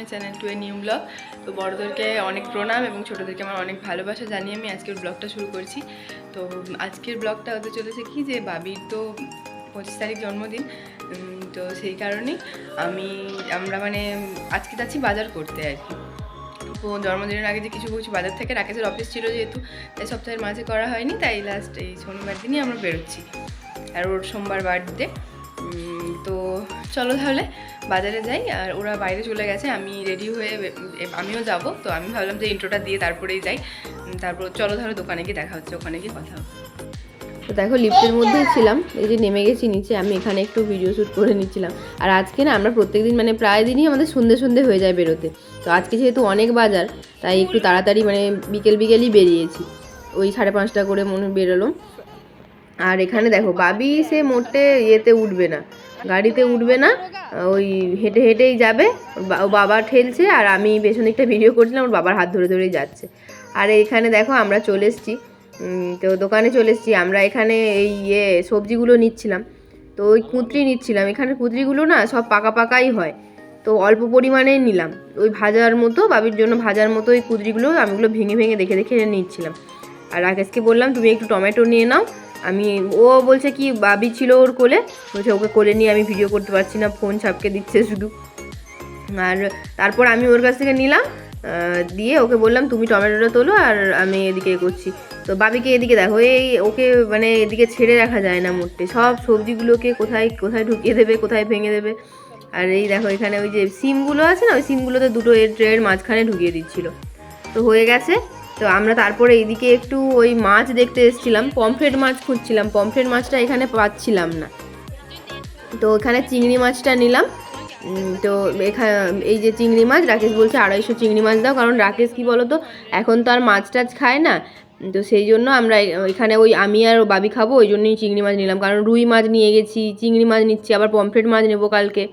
My channel to a new blog. তো বড়োদেরকে অনেক প্রণাম এবং ছোটোদেরকে আমার অনেক ভালোবাসা জানিয়ে আমি আজকের ব্লগটা শুরু করছি। তো আজকের ব্লগটা হতে চলেছে কি যে বাবির তো 25 তারিখ জন্মদিন, তো সেই কারণেই আমরা মানে আজকে যাচ্ছি বাজার করতে আর কি। তো জন্মদিনের আগে যে কিছু বাজার থেকে রাকেশের অফিস ছিল যেহেতু, তাই সপ্তাহের মাঝে করা হয়নি, তাই লাস্ট এই শনিবার দিনই আমরা বেরোচ্ছি। আর ওর সোমবার বার্থডে। তো চলো তাহলে বাজারে যাই। আর ওরা বাইরে চলে গেছে, আমি রেডি হয়ে আমিও যাব। তো আমি ভাবলাম যে ইন্ট্রোটা দিয়ে তারপরেই যাই। তারপর চলো তাহলে দোকানে গিয়ে দেখা হচ্ছে, ওখানে গিয়ে কথা হবে। তো দেখো লিফটের মধ্যেই ছিলাম, এই যে নেমে গেছি নিচে। আমি এখানে একটু ভিডিও শ্যুট করে নিচ্ছিলাম। আর আজকে না আমরা প্রত্যেকদিন মানে প্রায় দিনই আমাদের সন্ধে হয়ে যায় বেরোতে। তো আজকে যেহেতু অনেক বাজার, তাই একটু তাড়াতাড়ি মানে বিকেলই বেরিয়েছি। ওই 5:30 করে মনে বেরোলাম। আর এখানে দেখো বাবি সে মোটে ইয়েতে উঠবে না, গাড়িতে উঠবে না, ওই হেঁটেই যাবে। ও বাবা ঠেলছে আর আমি পেছনে একটা ভিডিও করছিলাম, ওর বাবার হাত ধরেই যাচ্ছে। আর এখানে দেখো আমরা চলে এসেছি, তো দোকানে চলে এসেছি আমরা। এখানে এই সবজিগুলো নিচ্ছিলাম, তো ওই কুঁদরি নিচ্ছিলাম। এখানে কুঁদরিগুলো না সব পাকাই হয়, তো অল্প পরিমাণেই নিলাম। ওই ভাজার মতো, বাবির জন্য ভাজার মতো ওই কুঁদরিগুলো আমিগুলো ভেঙে দেখে নিচ্ছিলাম। আর রাকেশকে বললাম তুমি একটু টমেটো নিয়ে নাও। ও বলছে কি বাবি ছিল ওর কোলে, বলছে ওকে কোলে নিয়ে আমি ভিডিও করতে পারছি না, ফোন ছাপকে দিচ্ছে শুধু। আর তারপর আমি ওর কাছ থেকে নিলাম, দিয়ে ওকে বললাম তুমি টমেটোটা তোলো আর আমি এদিকে করছি। তো বাবিকে এদিকে দেখো, ওকে মানে এদিকে ছেড়ে রাখা যায় না মোটে, সব সবজিগুলোকে কোথায় ঢুকিয়ে দেবে, কোথায় ভেঙে দেবে। আর এই দেখো এখানে ওই যে সিমগুলো আছে না, ওই সিমগুলোতে দুটো ট্রের মাঝখানে ঢুকিয়ে দিচ্ছিল। তো হয়ে গেছে। তো আমরা তারপরে এইদিকে একটু ওই মাছ দেখতে এসেছিলাম, পমফ্রেট মাছ খুঁজছিলাম। পমফ্রেট মাছটা এখানে পাচ্ছিলাম না, তো এখানে চিংড়ি মাছটা নিলাম। তো এখানে এই যে চিংড়ি মাছ, রাকেশ বলছে 250 চিংড়ি মাছ দাও, কারণ রাকেশ কি বলো তো এখন তো আর মাছ টাছ খায় না। তো সেই জন্য আমরা এখানে ওই আমি আর বাবি খাবো, ওই জন্যই চিংড়ি মাছ নিলাম। কারণ রুই মাছ নিয়ে গেছি, চিংড়ি মাছ নিচ্ছি, আবার পমফ্রেট মাছ নেবো কালকে।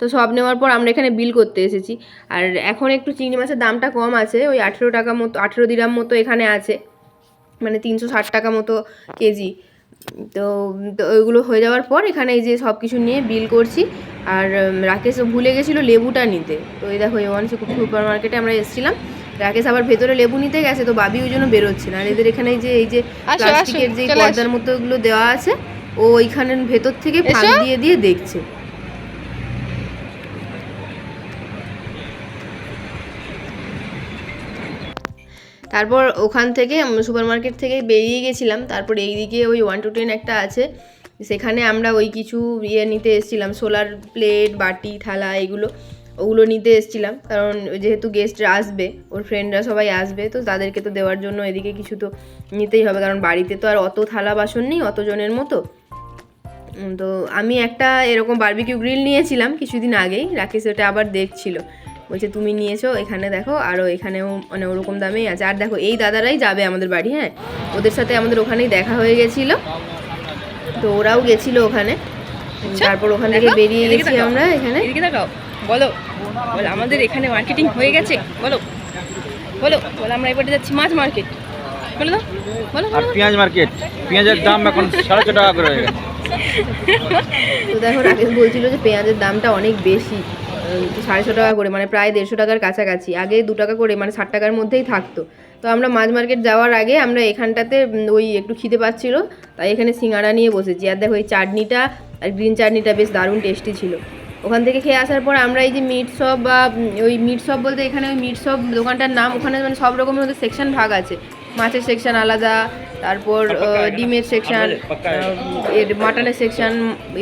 তো সব নেওয়ার পর আমরা এখানে বিল করতে এসেছি। আর এখন একটু চিংড়ি মাছের দামটা কম আছে, ওই 18 টাকা মতো, 18 দিরহাম মতো এখানে আছে, মানে 360 টাকা মতো কেজি। তো ওইগুলো হয়ে যাওয়ার পর এখানে এই যে সব কিছু নিয়ে বিল করছি। আর রাকেশ ভুলে গেছিলো লেবুটা নিতে। তো এই দেখো A1 সুপার মার্কেটে আমরা এসেছিলাম, রাকেশ আবার ভেতরে লেবু নিতে গেছে, তো বাবি ওই জন্য বেরোচ্ছে না। আর এদের এখানে এই যে প্লাস্টিকের যে পর্দার মতো ওগুলো দেওয়া আছে, ও ওইখানের ভেতর থেকে ফাঁক দিয়ে দেখছে। তারপর ওখান থেকে সুপার মার্কেট থেকে বেরিয়ে গেছিলাম। তারপর এইদিকে ওই 1 to 10 একটা আছে, সেখানে আমরা ওই কিছু নিতে এসেছিলাম, সোলার প্লেট, বাটি, থালা, ওগুলো নিতে এসেছিলাম। কারণ যেহেতু গেস্টরা আসবে, ওর ফ্রেন্ডরা সবাই আসবে, তো তাদেরকে তো দেওয়ার জন্য এদিকে কিছু তো নিতেই হবে, কারণ বাড়িতে তো আর অত থালা বাসন নেই অতজনের মতো। তো আমি একটা এরকম বারবিকিউ গ্রিল নিয়েছিলাম কিছুদিন আগেই, রাকেশ ওটা আবার দেখছিল, বলছে তুমি নিয়েছো, এখানে দেখো আরও এখানেও মানে ওরকম দামেই আছে। আর দেখো এই দাদারাই যাবে আমাদের বাড়ি, হ্যাঁ, ওদের সাথে আমাদের ওখানেই দেখা হয়ে গেছিলো, তো ওরাও গেছিলো ওখানে। তারপর ওখান থেকে বেরিয়ে গেছি আমরা। এখানে বলো আমাদের এখানে মার্কেটিং হয়ে গেছে, বলো আমরা এবারে যাচ্ছি মাছ মার্কেট, বলো আর পেঁয়াজ মার্কেট। পেঁয়াজের দাম এখন 6.5 টাকা করে হয়ে গেছে। তো দেখো রাকেশ বলছিল যে পেঁয়াজের দামটা অনেক বেশি, 650 টাকা করে, মানে প্রায় 150 টাকার কাছাকাছি। আগে 2 টাকা করে, মানে 60 টাকার মধ্যেই থাকতো। তো আমরা মাছ মার্কেট যাওয়ার আগে আমরা এখানটাতে ওই একটু খিদে পাচ্ছিল, তাই এখানে সিঙ্গাড়া নিয়ে বসেছি। আর দেখো এই চাটনিটা আর গ্রিন চাটনিটা বেশ দারুণ টেস্টি ছিল। ওখান থেকে খেয়ে আসার পর আমরা এই যে মিট শপ, বা ওই মিট শপ বলতে এখানে ওই মিট শপ দোকানটার নাম, ওখানে মানে সব রকমের মধ্যে সেকশন ভাগ আছে। মাছের সেকশন আলাদা, তারপর ডিমের সেকশন, এর মাটনের সেকশন,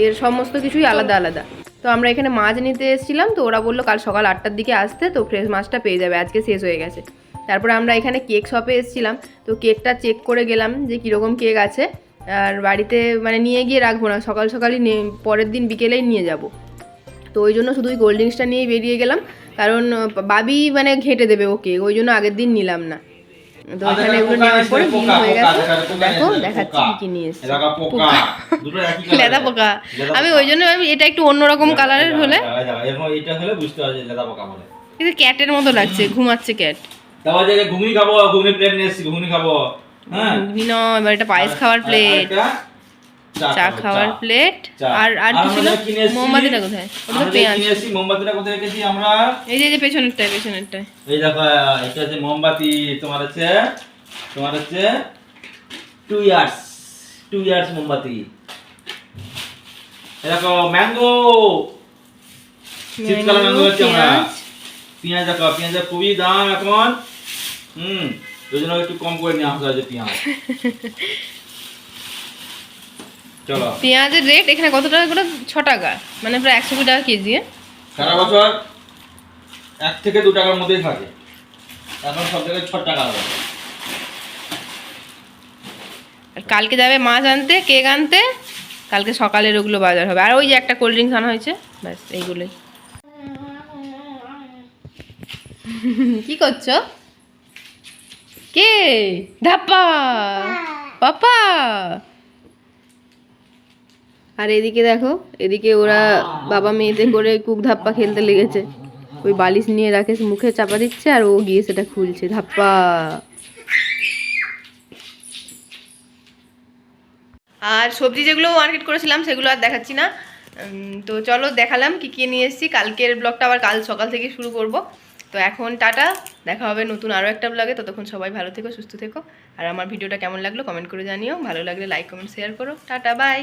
এর সমস্ত কিছুই আলাদা। তো আমরা এখানে মাছ নিতে এসেছিলাম, তো ওরা বললো কাল সকাল 8টার দিকে আসতে, তো ফ্রেশ মাছটা পেয়ে যাবে, আজকে শেষ হয়ে গেছে। তারপরে আমরা এখানে কেক শপে এসেছিলাম, তো কেকটা চেক করে গেলাম যে কীরকম কেক আছে। আর বাড়িতে মানে নিয়ে গিয়ে রাখবো না, সকালই পরের দিন বিকেলেই নিয়ে যাব। তো ওই জন্য শুধু ওই কোল্ড ড্রিঙ্কসটা নিয়েই বেরিয়ে গেলাম, কারণ বাবি মানে ঘেঁটে দেবে ওকে, ওই জন্য আগের দিন নিলাম না। তো এখানে এগুলো নেওয়ার পরে বিল হয়ে গেছে। দেখো দেখাচ্ছি কি নিয়ে এসেছি, লেদা পোকা। আমি ওই জন্য এটা একটু অন্যরকম কালারের হলে, কিন্তু ক্যাটের মতো লাগছে, ঘুমাচ্ছে ক্যাট। ঘুগনি খাবো, ঘুগনি প্লেট নিয়ে এসেছি, ঘুগনি খাবো। হ্যাঁ ঘুগনি নয়, এবার এটা পায়েস খাওয়ার প্লেট। চা খাওয়ার প্লেট। চা। আর আর আর কি ছিল? আমরা কিনে এসেছি- মোমবাতিটা কোথায়? ওটা আমরা তো যে পেঁয়াজ। কিনে এসেছি, মোমবাতিটা কোথায় রেখেছি আমরা? এই যে পেছনেরটায়। এই দেখো, এটা হচ্ছে মোমবাতি। তোমার হচ্ছে 2 ইয়ার্স মোমবাতি। এই দেখো ম্যাঙ্গো, শীতকালে ম্যাঙ্গো হচ্ছে আমরা। পেঁয়াজ দেখো, পেঁয়াজের খুবই দাম এখন। ওই জন্য একটু কম করে নিয়ে আসা হয়েছে পেঁয়াজ। চলো, পেঁয়াজের রেট এখানে কত টাকা করে? 6 টাকা, মানে প্রায় 120 টাকা কেজি। সারা বছর 1 থেকে 2 টাকার মধ্যেই থাকে, এখন সব জায়গায় 6 টাকা হবে। আর কালকে যাবে মাছ আনতে, কেক আনতে, কালকে সকালের ওগুলো বাজার হবে। আর ওই যে একটা কোল্ড ড্রিঙ্কস আনা হয়েছে, ব্যাস এইগুলোই। কি করছো? কে? ধাপ্পা পাপা। আর এদিকে দেখো, এদিকে ওরা বাবা মেয়েতে করে কুক ধাপ্পা খেলতে লেগেছে। ওই বালিশ নিয়ে রাকেশ মুখে চাপা দিচ্ছে আর ও গিয়ে সেটা খুলছে। ধাপ্পা। আর সবজি যেগুলো মার্কেট করেছিলাম সেগুলো আর দেখাচ্ছি না। তো চলো দেখালাম কি কি নিয়ে এসেছি। কালকের ব্লগটা আবার কাল সকাল থেকে শুরু করব। তো এখন টাটা, দেখা হবে নতুন আরও একটা ব্লগে। ততক্ষণ সবাই ভালো থেকো, সুস্থ থেকো। আর আমার ভিডিওটা কেমন লাগলো কমেন্ট করে জানিও। ভালো লাগলে লাইক কমেন্ট শেয়ার করো। Tata, by.